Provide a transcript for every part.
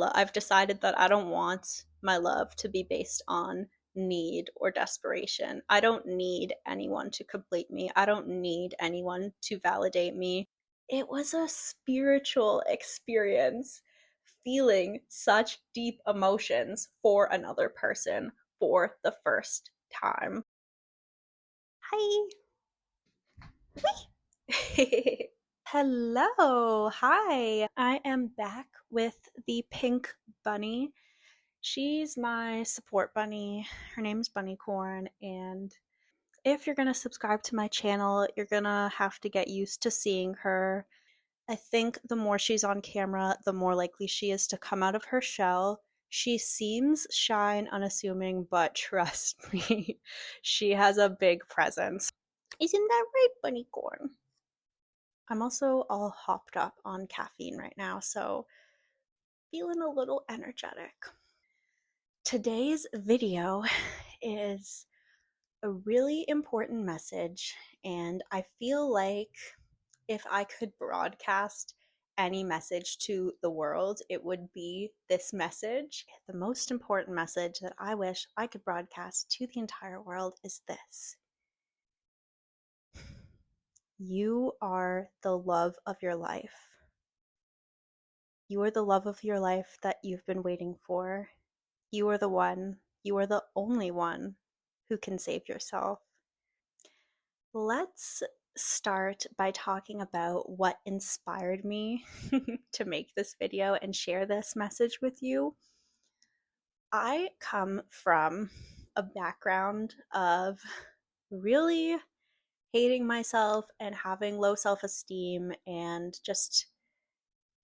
I've decided that I don't want my love to be based on need or desperation. I don't need anyone to complete me. I don't need anyone to validate me. It was a spiritual experience feeling such deep emotions for another person for the first time. Hi. Hello. Hi. I am back with the pink bunny. She's my support bunny. Her name's Bunnycorn, and if you're going to subscribe to my channel, you're going to have to get used to seeing her. I think the more she's on camera, the more likely she is to come out of her shell. She seems shy and unassuming, but trust me, she has a big presence. Isn't that right, Bunnycorn? I'm also all hopped up on caffeine right now, so feeling a little energetic. Today's video is a really important message, and I feel like if I could broadcast any message to the world, it would be this message. The most important message that I wish I could broadcast to the entire world is this: you are the love of your life. You are the love of your life that you've been waiting for. You are the one, you are the only one who can save yourself. Let's start by talking about what inspired me to make this video and share this message with you. I come from a background of really hating myself and having low self-esteem and just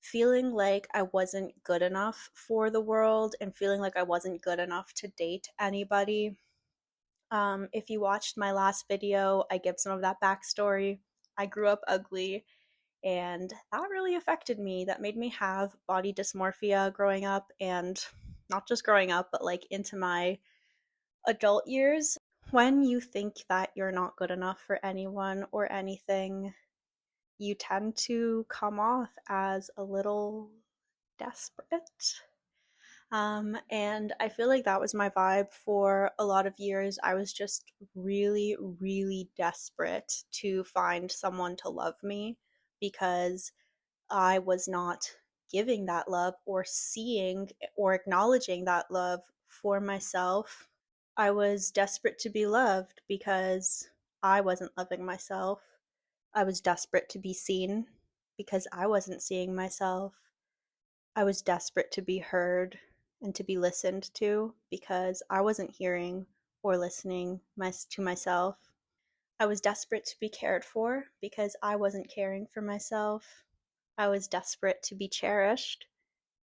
feeling like I wasn't good enough for the world and feeling like I wasn't good enough to date anybody. If you watched my last video, I give some of that backstory. I grew up ugly, and that really affected me. That made me have body dysmorphia growing up, and not just growing up, but like into my adult years. When you think that you're not good enough for anyone or anything, you tend to come off as a little desperate. And I feel like that was my vibe for a lot of years. I was just really, really desperate to find someone to love me because I was not giving that love or seeing or acknowledging that love for myself. I was desperate to be loved because I wasn't loving myself. I was desperate to be seen because I wasn't seeing myself. I was desperate to be heard and to be listened to because I wasn't hearing or listening to myself. I was desperate to be cared for because I wasn't caring for myself. I was desperate to be cherished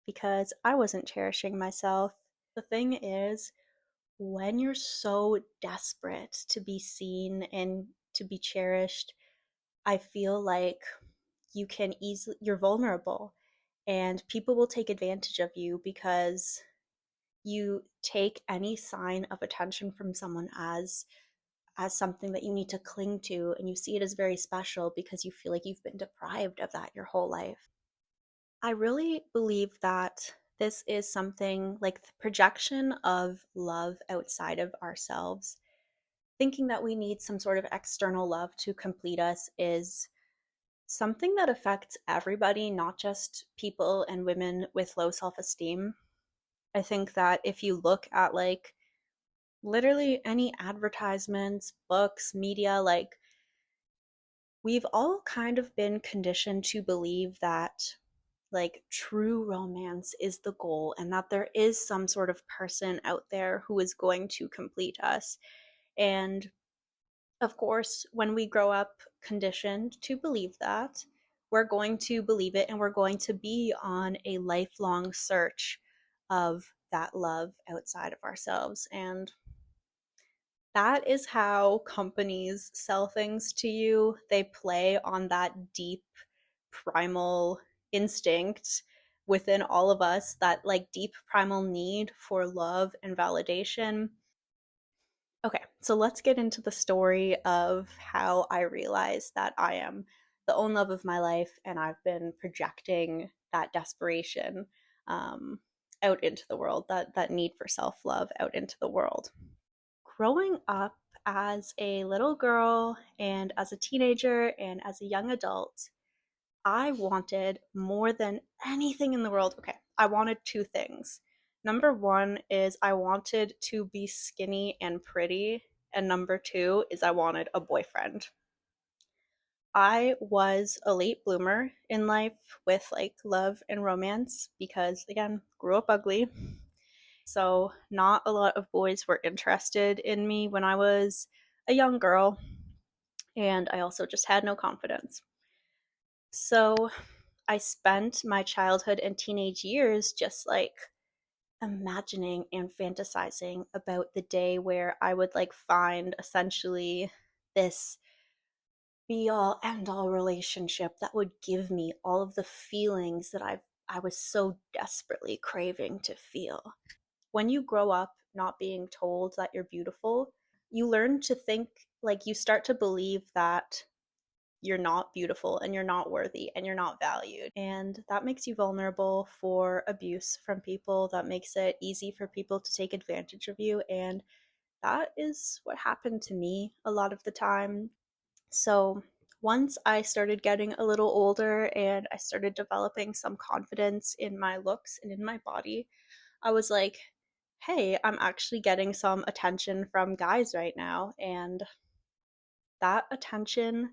because I wasn't cherishing myself. The thing is, when you're so desperate to be seen and to be cherished, I feel like you're vulnerable and people will take advantage of you because you take any sign of attention from someone as something that you need to cling to, and you see it as very special because you feel like you've been deprived of that your whole life. I really believe that this is something like the projection of love outside of ourselves. Thinking that we need some sort of external love to complete us is something that affects everybody, not just people and women with low self-esteem. I think that if you look at like literally any advertisements, books, media, like we've all kind of been conditioned to believe that like true romance is the goal and that there is some sort of person out there who is going to complete us. And of course, when we grow up conditioned to believe that, we're going to believe it and we're going to be on a lifelong search of that love outside of ourselves. And that is how companies sell things to you. They play on that deep primal instinct within all of us, that like deep primal need for love and validation. Okay, so let's get into the story of how I realized that I am the own love of my life and I've been projecting that desperation. out into the world, that need for self-love out into the world. Growing up as a little girl and as a teenager and as a young adult, I wanted more than anything in the world. Okay, I wanted two things. Number one is I wanted to be skinny and pretty, and number two is I wanted a boyfriend. I was a late bloomer in life with like love and romance because, again, grew up ugly. So, not a lot of boys were interested in me when I was a young girl, and I also just had no confidence. So, I spent my childhood and teenage years just like imagining and fantasizing about the day where I would like find essentially this be all end all relationship that would give me all of the feelings that I was so desperately craving to feel. When you grow up not being told that you're beautiful, you learn to think, like, you start to believe that you're not beautiful and you're not worthy and you're not valued. And that makes you vulnerable for abuse from people. That makes it easy for people to take advantage of you. And that is what happened to me a lot of the time. So once I started getting a little older and I started developing some confidence in my looks and in my body, I was like, hey, I'm actually getting some attention from guys right now. And that attention,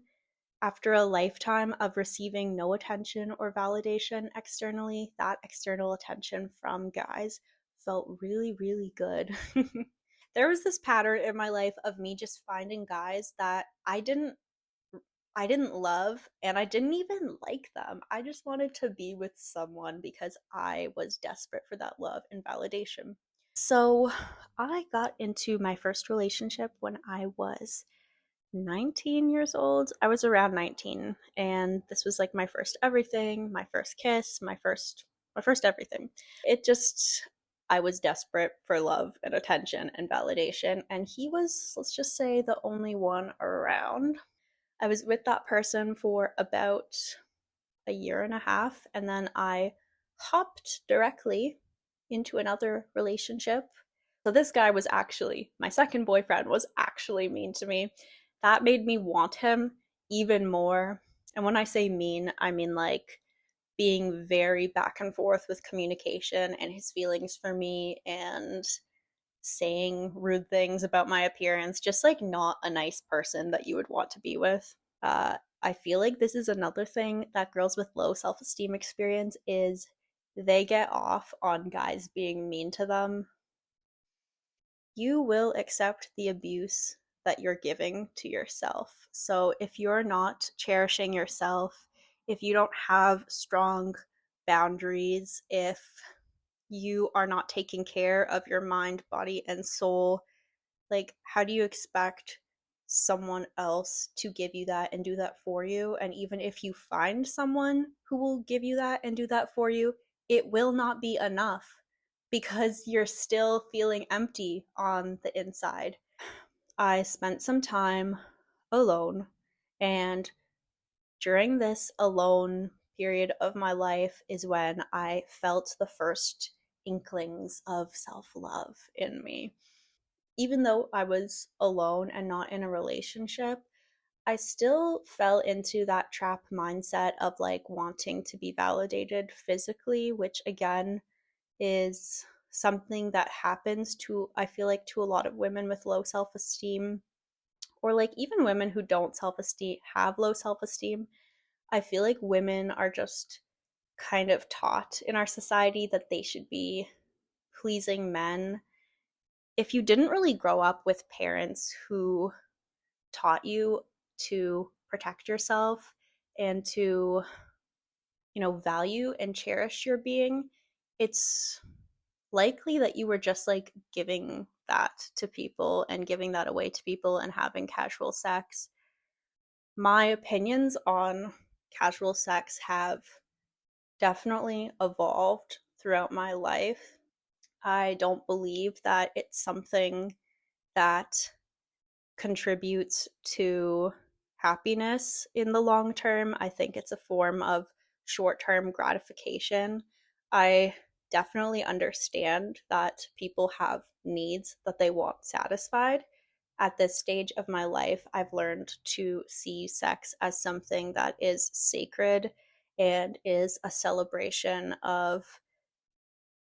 after a lifetime of receiving no attention or validation externally, that external attention from guys felt really, really good. There was this pattern in my life of me just finding guys that I didn't love and I didn't even like them. I just wanted to be with someone because I was desperate for that love and validation. So, I got into my first relationship when I was 19 years old. I was around 19, and this was like my first everything, my first kiss, my first everything. It just I was desperate for love and attention and validation, and he was, let's just say, the only one around. I was with that person for about a year and a half, and then I hopped directly into another relationship. So this guy was actually, my second boyfriend was actually mean to me. That made me want him even more. And when I say mean, I mean like being very back and forth with communication and his feelings for me and saying rude things about my appearance, just like not a nice person that you would want to be with. I feel like this is another thing that girls with low self-esteem experience is they get off on guys being mean to them. You will accept the abuse that you're giving to yourself. So if you're not cherishing yourself, if you don't have strong boundaries, if you are not taking care of your mind, body, and soul, like, how do you expect someone else to give you that and do that for you? And even if you find someone who will give you that and do that for you, it will not be enough because you're still feeling empty on the inside. I spent some time alone, and during this alone period of my life is when I felt the first inklings of self love in me. Even though I was alone and not in a relationship, I still fell into that trap mindset of like wanting to be validated physically, which again is something that happens to, I feel like, to a lot of women with low self esteem, or like even women who don't self esteem, have low self esteem. I feel like women are just kind of taught in our society that they should be pleasing men. If you didn't really grow up with parents who taught you to protect yourself and to, value and cherish your being, it's likely that you were just like giving that to people and giving that away to people and having casual sex. My opinions on casual sex have definitely evolved throughout my life. I don't believe that it's something that contributes to happiness in the long term. I think it's a form of short term gratification. I definitely understand that people have needs that they want satisfied. At this stage of my life, I've learned to see sex as something that is sacred and is a celebration of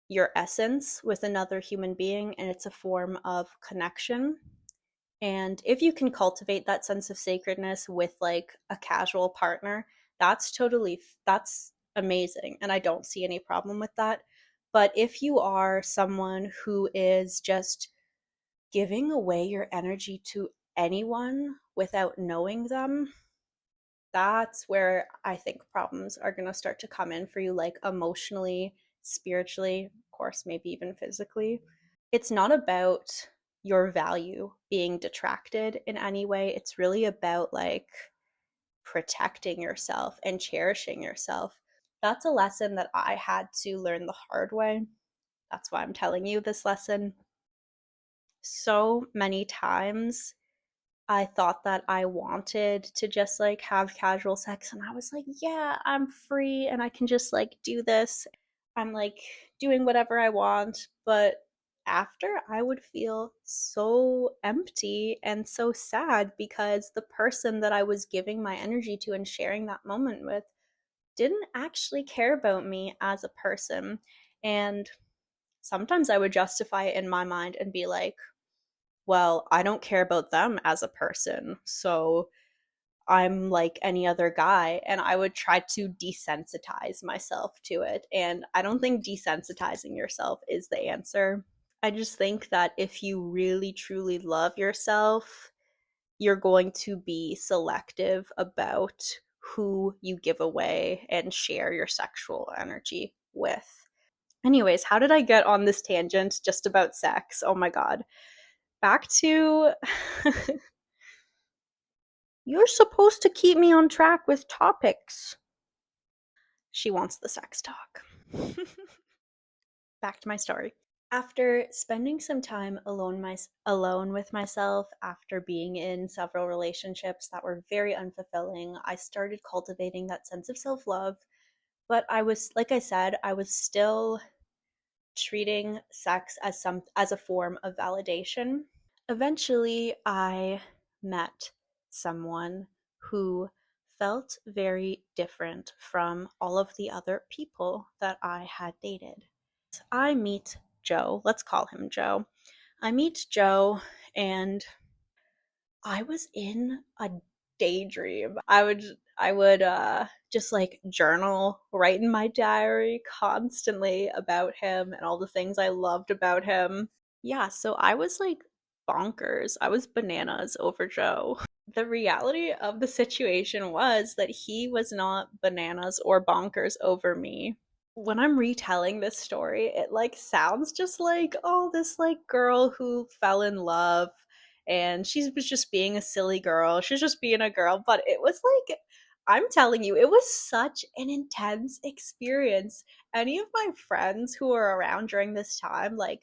your essence with another human being, and it's a form of connection. And if you can cultivate that sense of sacredness with like a casual partner, that's amazing. And I don't see any problem with that. But if you are someone who is just giving away your energy to anyone without knowing them, that's where I think problems are going to start to come in for you, like emotionally, spiritually, of course, maybe even physically. It's not about your value being detracted in any way. It's really about like protecting yourself and cherishing yourself. That's a lesson that I had to learn the hard way. That's why I'm telling you this lesson. So many times I thought that I wanted to just like have casual sex, and I was like, yeah, I'm free and I can just like do this. I'm like doing whatever I want. But after, I would feel so empty and so sad because the person that I was giving my energy to and sharing that moment with didn't actually care about me as a person. And sometimes I would justify it in my mind and be like, well, I don't care about them as a person, so I'm like any other guy. And I would try to desensitize myself to it. And I don't think desensitizing yourself is the answer. I just think that if you really truly love yourself, you're going to be selective about who you give away and share your sexual energy with. Anyways, how did I get on this tangent just about sex? Oh my god. Back to you're supposed to keep me on track with topics. She wants the sex talk. Back to my story. After spending some time alone with myself, after being in several relationships that were very unfulfilling, I started cultivating that sense of self-love. But I was, like I said, I was still treating sex as a form of validation. Eventually, I met someone who felt very different from all of the other people that I had dated. I meet Joe. Let's call him Joe. I meet Joe, and I was in a daydream. I would just like journal, write in my diary constantly about him and all the things I loved about him. Yeah, so I was like bonkers. I was bananas over Joe. The reality of the situation was that he was not bananas or bonkers over me. When I'm retelling this story, it like sounds just like, oh, this like girl who fell in love and she was just being a silly girl. She was just being a girl, but it was like, I'm telling you, it was such an intense experience. Any of my friends who were around during this time, like,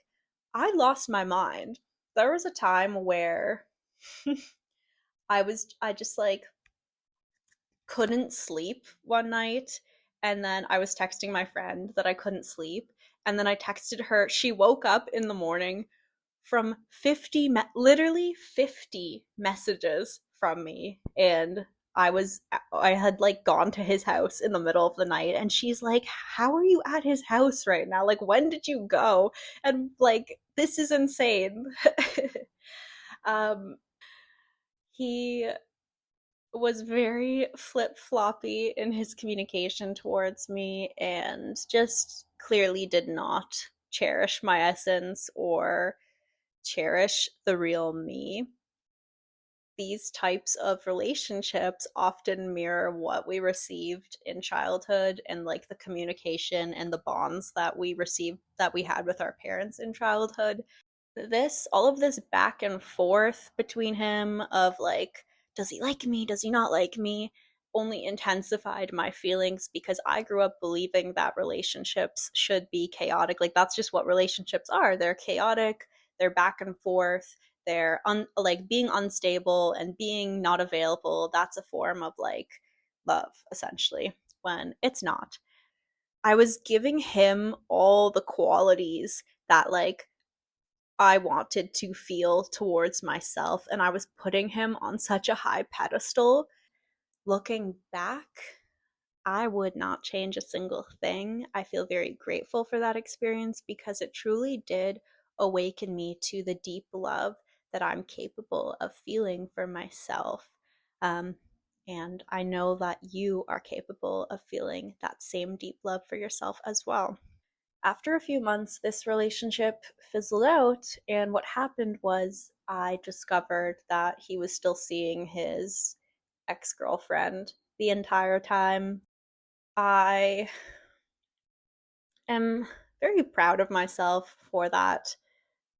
I lost my mind. There was a time where I just like couldn't sleep one night, and then I was texting my friend that I couldn't sleep, and then I texted her. She woke up in the morning from literally 50 messages from me, and I had like gone to his house in the middle of the night, and she's like, how are you at his house right now? Like, when did you go? And like, this is insane. um he was very flip floppy in his communication towards me and just clearly did not cherish my essence or cherish the real me. These types of relationships often mirror what we received in childhood and like the communication and the bonds that we received that we had with our parents in childhood. All of this back and forth between him of like, does he like me, does he not like me, only intensified my feelings because I grew up believing that relationships should be chaotic. Like, that's just what relationships are. They're chaotic, they're back and forth, like being unstable and being not available. That's a form of like love, essentially, when it's not. I was giving him all the qualities that like I wanted to feel towards myself, and I was putting him on such a high pedestal. Looking back, I would not change a single thing. I feel very grateful for that experience because it truly did awaken me to the deep love that I'm capable of feeling for myself. Um, and I know that you are capable of feeling that same deep love for yourself as well. After a few months, this relationship fizzled out, and what happened was I discovered that he was still seeing his ex girlfriend the entire time. I am very proud of myself for that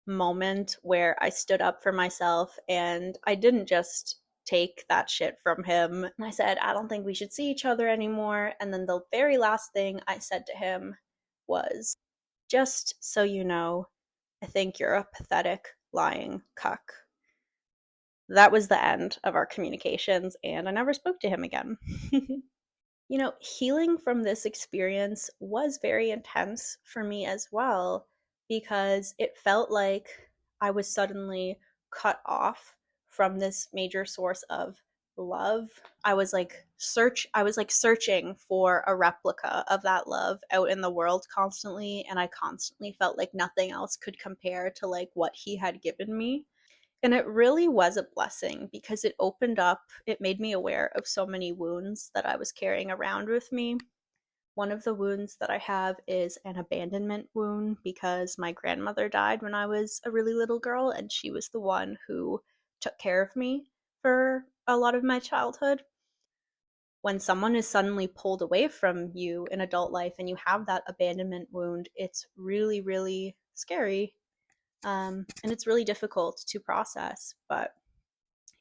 moment where I stood up for myself and I didn't just take that shit from him. I said, I don't think we should see each other anymore. And then the very last thing I said to him was, just so you know, I think you're a pathetic, lying cuck. That was the end of our communications, and I never spoke to him again. Healing from this experience was very intense for me as well because it felt like I was suddenly cut off from this major source of love. I was like searching for a replica of that love out in the world constantly, and I constantly felt like nothing else could compare to like what he had given me. And it really was a blessing because it made me aware of so many wounds that I was carrying around with me. One of the wounds that I have is an abandonment wound because my grandmother died when I was a really little girl, and she was the one who took care of me for a lot of my childhood. When someone is suddenly pulled away from you in adult life and you have that abandonment wound, it's really, really scary. And it's really difficult to process, but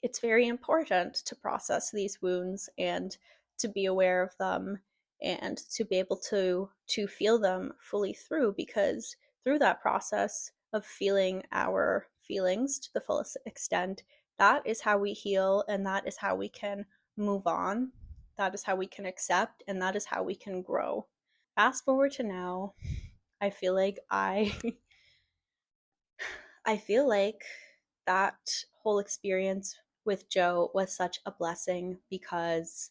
it's very important to process these wounds and to be aware of them and to be able to feel them fully through, because through that process of feeling our feelings to the fullest extent, that is how we heal, and that is how we can move on, that is how we can accept, and that is how we can grow. Fast forward to now, I feel like I feel like that whole experience with Joe was such a blessing because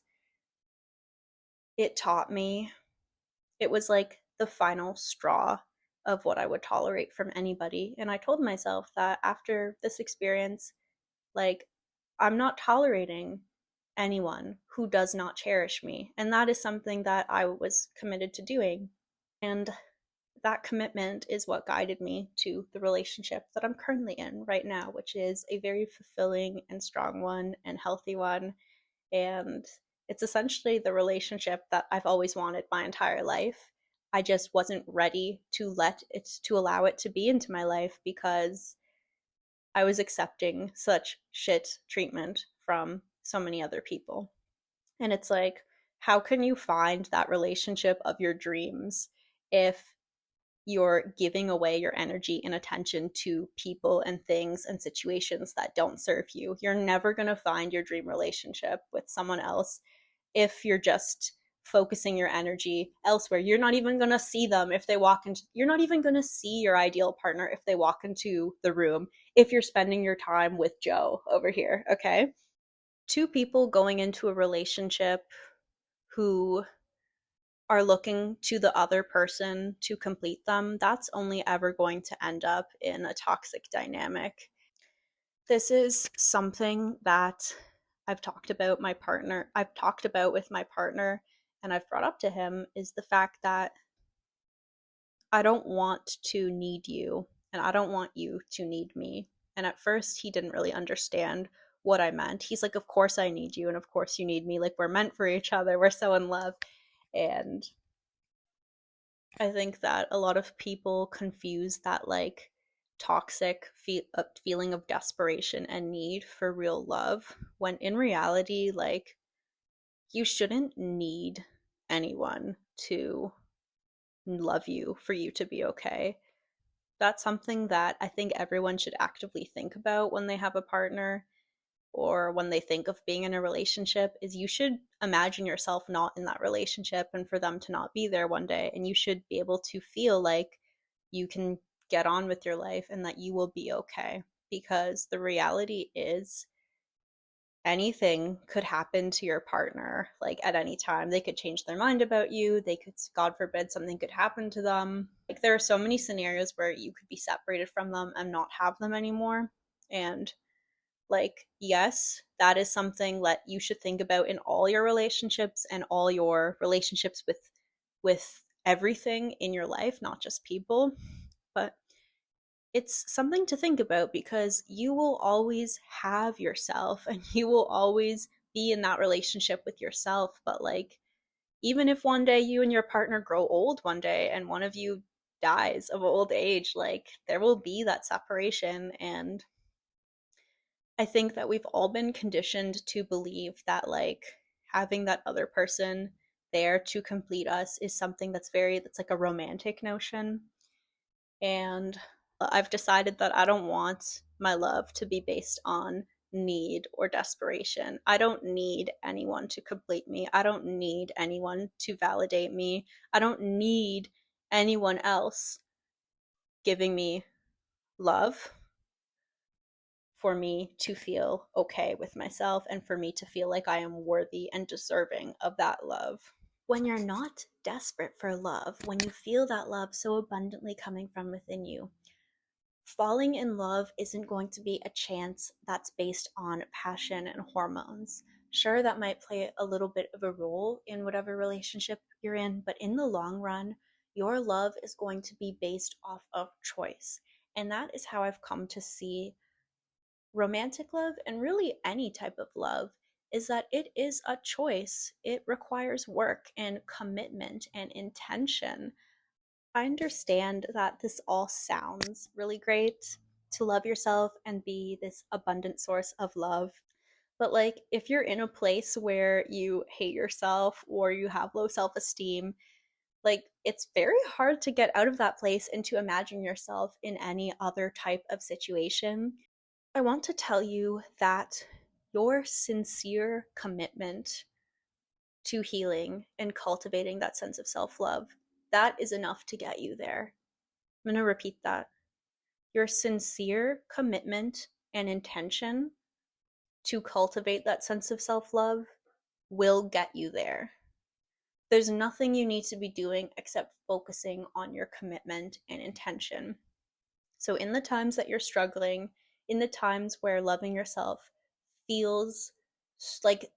it taught me, it was like the final straw of what I would tolerate from anybody. And I told myself that after this experience, like, I'm not tolerating anyone who does not cherish me. And that is something that I was committed to doing. And that commitment is what guided me to the relationship that I'm currently in right now, which is a very fulfilling and strong one and healthy one. And it's essentially the relationship that I've always wanted my entire life. I just wasn't ready to allow it to be into my life because I was accepting such shit treatment from so many other people. And it's like, how can you find that relationship of your dreams if you're giving away your energy and attention to people and things and situations that don't serve you? You're never going to find your dream relationship with someone else if you're just focusing your energy elsewhere. You're not even going to see them if they walk into, you're not even going to see your ideal partner if they walk into the room if you're spending your time with Joe over here, okay? Two people going into a relationship who are looking to the other person to complete them, that's only ever going to end up in a toxic dynamic. This is something that I've talked about with my partner, and I've brought up to him, is the fact that I don't want to need you and I don't want you to need me. And at first he didn't really understand what I meant. He's like, of course I need you and of course you need me. Like, we're meant for each other. We're so in love. And I think that a lot of people confuse that like feeling of desperation and need for real love, when in reality, like, you shouldn't need anyone to love you for you to be okay. That's something that I think everyone should actively think about when they have a partner. or when they think of being in a relationship is you should imagine yourself not in that relationship and for them to not be there one day. And you should be able to feel like you can get on with your life and that you will be okay. Because the reality is, anything could happen to your partner like at any time. They could change their mind about you. They could, God forbid, something could happen to them. Like, there are so many scenarios where you could be separated from them and not have them anymore. And like, yes, that is something that you should think about in all your relationships and all your relationships with everything in your life, not just people. But it's something to think about because you will always have yourself and you will always be in that relationship with yourself. But like, even if one day you and your partner grow old one day and one of you dies of old age, like, there will be that separation. And I think that we've all been conditioned to believe that like having that other person there to complete us is something that's like a romantic notion. And I've decided that I don't want my love to be based on need or desperation. I don't need anyone to complete me. I don't need anyone to validate me. I don't need anyone else giving me love for me to feel okay with myself and for me to feel like I am worthy and deserving of that love. When you're not desperate for love, when you feel that love so abundantly coming from within you, falling in love isn't going to be a chance that's based on passion and hormones. Sure, that might play a little bit of a role in whatever relationship you're in, but in the long run, your love is going to be based off of choice. And that is how I've come to see romantic love and really any type of love, is that it is a choice. It requires work and commitment and intention. I understand that this all sounds really great, to love yourself and be this abundant source of love. But like, if you're in a place where you hate yourself or you have low self-esteem, like, it's very hard to get out of that place and to imagine yourself in any other type of situation. I want to tell you that your sincere commitment to healing and cultivating that sense of self-love, that is enough to get you there. I'm going to repeat that. Your sincere commitment and intention to cultivate that sense of self-love will get you there. There's nothing you need to be doing except focusing on your commitment and intention. So in the times that you're struggling, in the times where loving yourself feels like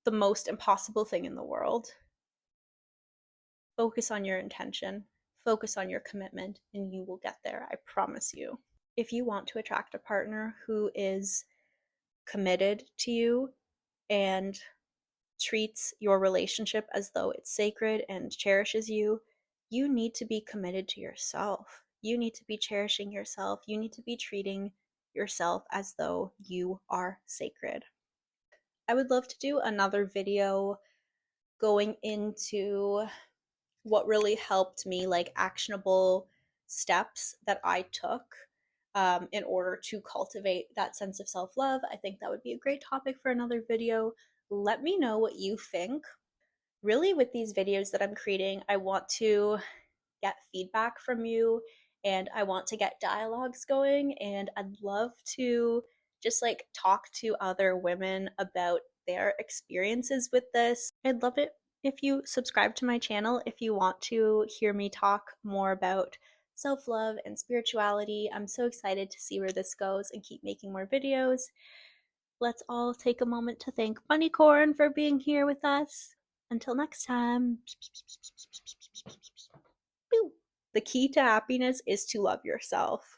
the most impossible thing in the world, focus on your intention, focus on your commitment, and you will get there. I promise you. If you want to attract a partner who is committed to you and treats your relationship as though it's sacred and cherishes you, you need to be committed to yourself. You need to be cherishing yourself. You need to be treating yourself as though you are sacred. I would love to do another video going into what really helped me, like actionable steps that I took in order to cultivate that sense of self-love. I think that would be a great topic for another video. Let me know what you think. Really, with these videos that I'm creating, I want to get feedback from you and I want to get dialogues going, and I'd love to just like talk to other women about their experiences with this. I'd love it if you subscribe to my channel if you want to hear me talk more about self-love and spirituality. I'm so excited to see where this goes and keep making more videos. Let's all take a moment to thank Bunnycorn for being here with us. Until next time. The key to happiness is to love yourself.